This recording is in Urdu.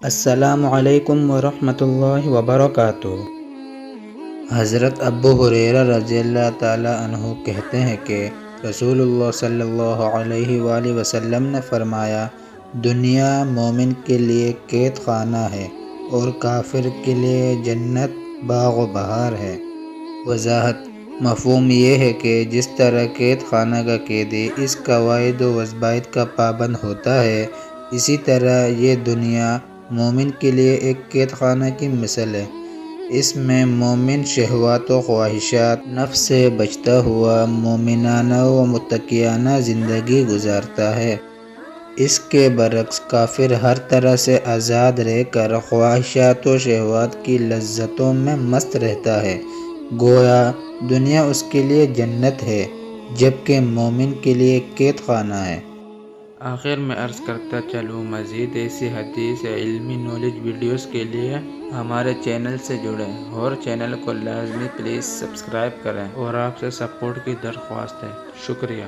السلام علیکم ورحمۃ اللہ وبرکاتہ۔ حضرت ابو ہریرہ رضی اللہ تعالیٰ عنہ کہتے ہیں کہ رسول اللہ صلی اللہ علیہ وآلہ وسلم نے فرمایا، دنیا مومن کے لیے قید خانہ ہے اور کافر کے لیے جنت باغ و بہار ہے۔ وضاحت: مفہوم یہ ہے کہ جس طرح قید خانہ کا قیدی اس قواعد و ضوابط کا پابند ہوتا ہے، اسی طرح یہ دنیا مومن کے لیے ایک قید خانہ کی مثل ہے۔ اس میں مومن شہوات و خواہشات نفس سے بچتا ہوا مومنانہ و متقیانہ زندگی گزارتا ہے۔ اس کے برعکس کافر ہر طرح سے آزاد رہ کر خواہشات و شہوات کی لذتوں میں مست رہتا ہے۔ گویا دنیا اس کے لیے جنت ہے، جبکہ مومن کے لیے قید خانہ ہے۔ آخر میں عرض کرتا چلوں، مزید ایسی حدیث یا علمی نالج ویڈیوز کے لیے ہمارے چینل سے جڑیں اور چینل کو لازمی پلیز سبسکرائب کریں اور آپ سے سپورٹ کی درخواست ہے۔ شکریہ۔